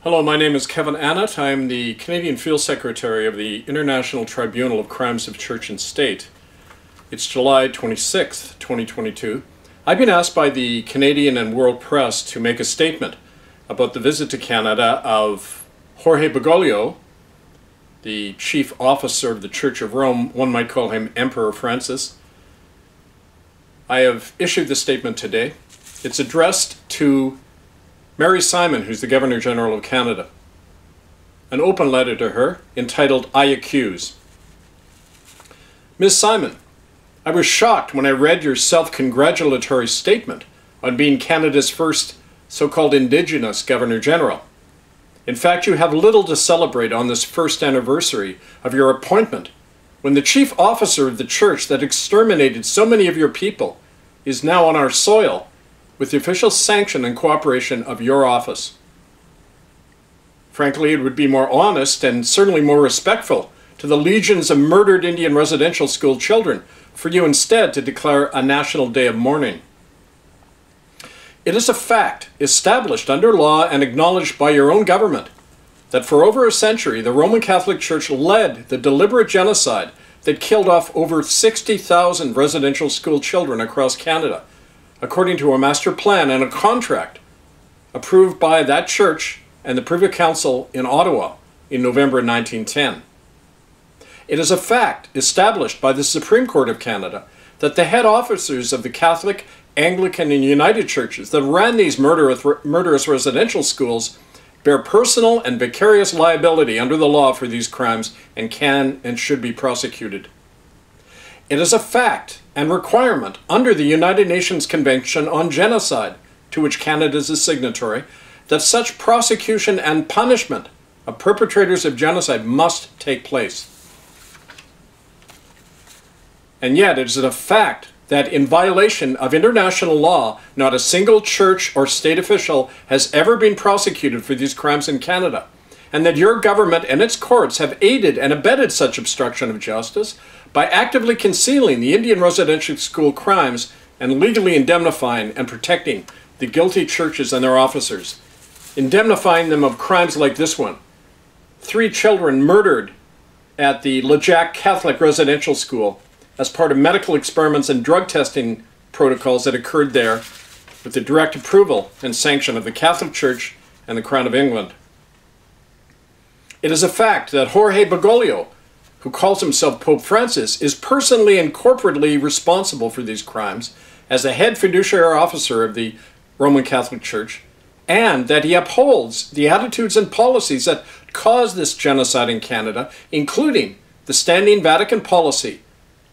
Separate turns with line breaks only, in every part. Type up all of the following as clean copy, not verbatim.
Hello, my name is Kevin Annett. I am the Canadian Field Secretary of the International Tribunal of Crimes of Church and State. It's July 26th, 2022. I've been asked by the Canadian and world press to make a statement about the visit to Canada of Jorge Bergoglio, the chief officer of the Church of Rome. One might call him Emperor Francis. I have issued this statement today. It's addressed to Mary Simon, who's the Governor General of Canada. An open letter to her entitled, "I Accuse." Ms. Simon, I was shocked when I read your self-congratulatory statement on being Canada's first so-called Indigenous Governor General. In fact, you have little to celebrate on this first anniversary of your appointment, when the chief officer of the church that exterminated so many of your people is now on our soil with the official sanction and cooperation of your office. Frankly, it would be more honest and certainly more respectful to the legions of murdered Indian residential school children for you instead to declare a national day of mourning. It is a fact established under law and acknowledged by your own government that for over a century the Roman Catholic Church led the deliberate genocide that killed off over 60,000 residential school children across Canada, according to a master plan and a contract approved by that church and the Privy Council in Ottawa in November 1910. It is a fact established by the Supreme Court of Canada that the head officers of the Catholic, Anglican, and United Churches that ran these murderous residential schools bear personal and vicarious liability under the law for these crimes and can and should be prosecuted. It is a fact and requirement under the United Nations Convention on Genocide, to which Canada is a signatory, that such prosecution and punishment of perpetrators of genocide must take place. And yet it is a fact that in violation of international law, not a single church or state official has ever been prosecuted for these crimes in Canada, and that your government and its courts have aided and abetted such obstruction of justice by actively concealing the Indian residential school crimes and legally indemnifying and protecting the guilty churches and their officers, indemnifying them of crimes like this one. 3 children murdered at the Lejac Catholic Residential School as part of medical experiments and drug testing protocols that occurred there with the direct approval and sanction of the Catholic Church and the Crown of England. It is a fact that Jorge Bergoglio, who calls himself Pope Francis, is personally and corporately responsible for these crimes as the head fiduciary officer of the Roman Catholic Church, and that he upholds the attitudes and policies that caused this genocide in Canada, including the standing Vatican policy,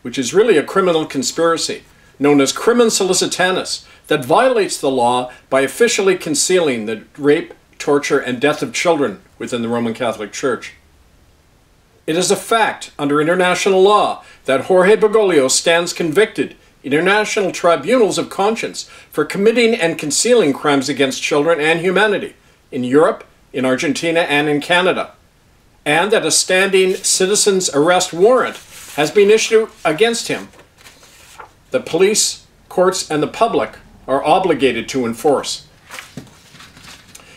which is really a criminal conspiracy, known as crimen solicitanus, that violates the law by officially concealing the rape, torture, and death of children within the Roman Catholic Church. It is a fact under international law that Jorge Bergoglio stands convicted in international tribunals of conscience for committing and concealing crimes against children and humanity in Europe, in Argentina, and in Canada, and that a standing citizen's arrest warrant has been issued against him. The police, courts, and the public are obligated to enforce.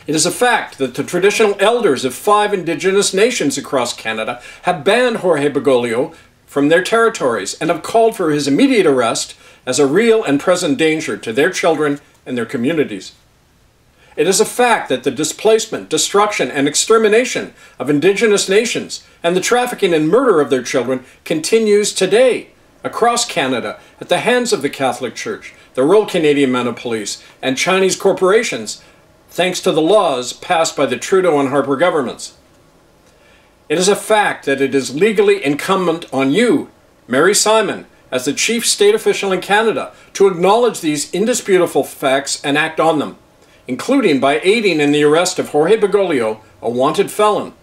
It is a fact that the traditional elders of 5 Indigenous nations across Canada have banned Jorge Bergoglio from their territories and have called for his immediate arrest as a real and present danger to their children and their communities. It is a fact that the displacement, destruction, and extermination of Indigenous nations and the trafficking and murder of their children continues today across Canada at the hands of the Catholic Church, the Royal Canadian Mounted Police, and Chinese corporations, thanks to the laws passed by the Trudeau and Harper governments. It is a fact that it is legally incumbent on you, Mary Simon, as the chief state official in Canada, to acknowledge these indisputable facts and act on them, including by aiding in the arrest of Jorge Bergoglio, a wanted felon,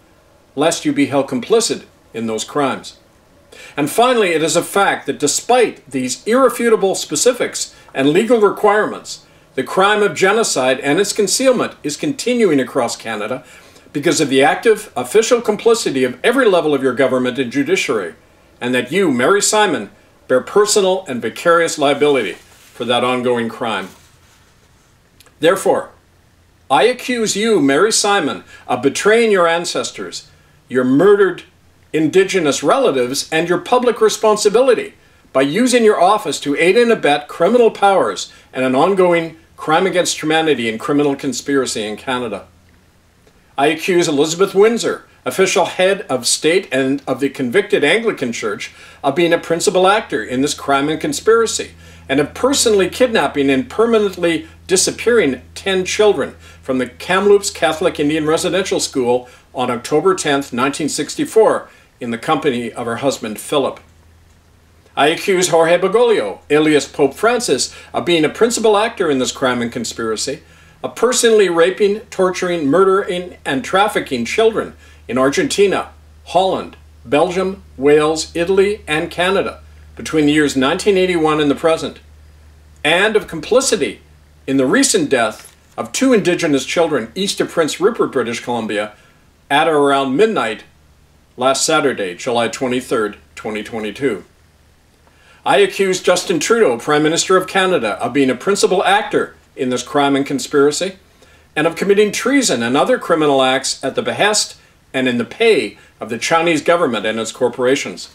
lest you be held complicit in those crimes. And finally, it is a fact that despite these irrefutable specifics and legal requirements, the crime of genocide and its concealment is continuing across Canada because of the active official complicity of every level of your government and judiciary, and that you, Mary Simon, bear personal and vicarious liability for that ongoing crime. Therefore, I accuse you, Mary Simon, of betraying your ancestors, your murdered Indigenous relatives, and your public responsibility by using your office to aid and abet criminal powers and an ongoing crime against humanity and criminal conspiracy in Canada. I accuse Elizabeth Windsor, official head of state and of the convicted Anglican Church, of being a principal actor in this crime and conspiracy, and of personally kidnapping and permanently disappearing 10 children from the Kamloops Catholic Indian Residential School on October 10, 1964, in the company of her husband, Philip. I accuse Jorge Bergoglio, alias Pope Francis, of being a principal actor in this crime and conspiracy, of personally raping, torturing, murdering, and trafficking children in Argentina, Holland, Belgium, Wales, Italy, and Canada between the years 1981 and the present, and of complicity in the recent death of 2 Indigenous children east of Prince Rupert, British Columbia, at or around midnight last Saturday, July 23, 2022. I accuse Justin Trudeau, Prime Minister of Canada, of being a principal actor in this crime and conspiracy, and of committing treason and other criminal acts at the behest and in the pay of the Chinese government and its corporations.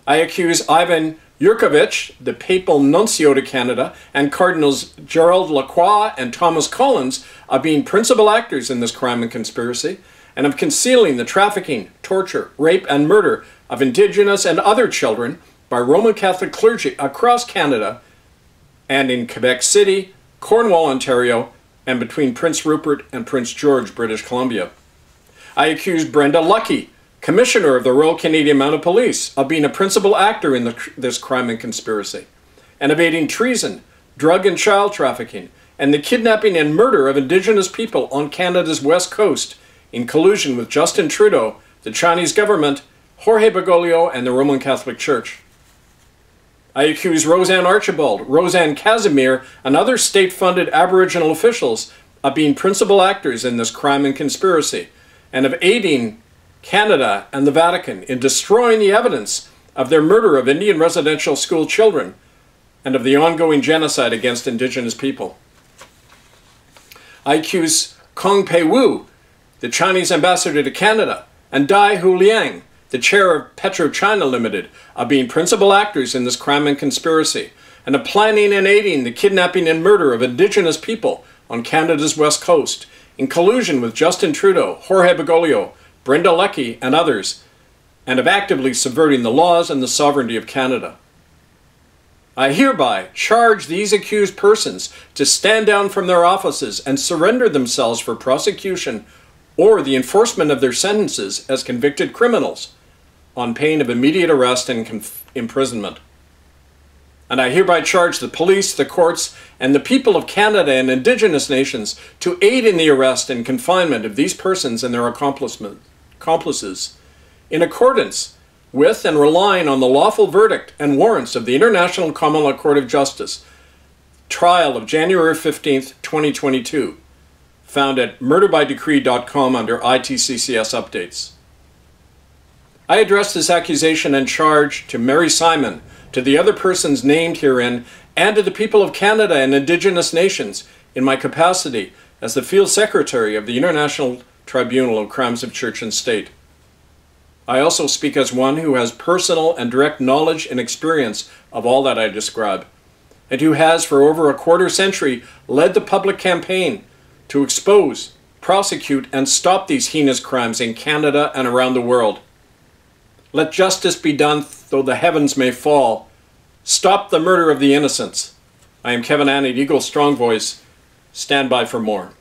I accuse Ivan Yurkovich, the papal nuncio to Canada, and Cardinals Gerald Lacroix and Thomas Collins of being principal actors in this crime and conspiracy, and of concealing the trafficking, torture, rape, and murder of Indigenous and other children by Roman Catholic clergy across Canada and in Quebec City, Cornwall, Ontario, and between Prince Rupert and Prince George, British Columbia. I accuse Brenda Lucki, Commissioner of the Royal Canadian Mounted Police, of being a principal actor in this crime and conspiracy, and of aiding treason, drug and child trafficking, and the kidnapping and murder of Indigenous people on Canada's west coast in collusion with Justin Trudeau, the Chinese government, Jorge Bergoglio, and the Roman Catholic Church. I accuse Roseanne Archibald, Roseanne Casimir, and other state-funded Aboriginal officials of being principal actors in this crime and conspiracy, and of aiding Canada and the Vatican in destroying the evidence of their murder of Indian residential school children and of the ongoing genocide against Indigenous people. I accuse Kong Pei Wu, the Chinese ambassador to Canada, and Dai Huliang, the chair of PetroChina Limited, of being principal actors in this crime and conspiracy, and of planning and aiding the kidnapping and murder of Indigenous people on Canada's west coast, in collusion with Justin Trudeau, Jorge Bergoglio, Brenda Lucki, and others, and of actively subverting the laws and the sovereignty of Canada. I hereby charge these accused persons to stand down from their offices and surrender themselves for prosecution or the enforcement of their sentences as convicted criminals on pain of immediate arrest and imprisonment. And I hereby charge the police, the courts, and the people of Canada and Indigenous nations to aid in the arrest and confinement of these persons and their accomplices in accordance with and relying on the lawful verdict and warrants of the International Common Law Court of Justice, trial of January 15th, 2022, found at murderbydecree.com under ITCCS updates. I address this accusation and charge to Mary Simon, to the other persons named herein, and to the people of Canada and Indigenous nations in my capacity as the Field Secretary of the International Tribunal of Crimes of Church and State. I also speak as one who has personal and direct knowledge and experience of all that I describe, and who has for over a quarter century led the public campaign to expose, prosecute, and stop these heinous crimes in Canada and around the world. Let justice be done though the heavens may fall. Stop the murder of the innocents. I am Kevin Annett, Eagle Strong Voice. Stand by for more.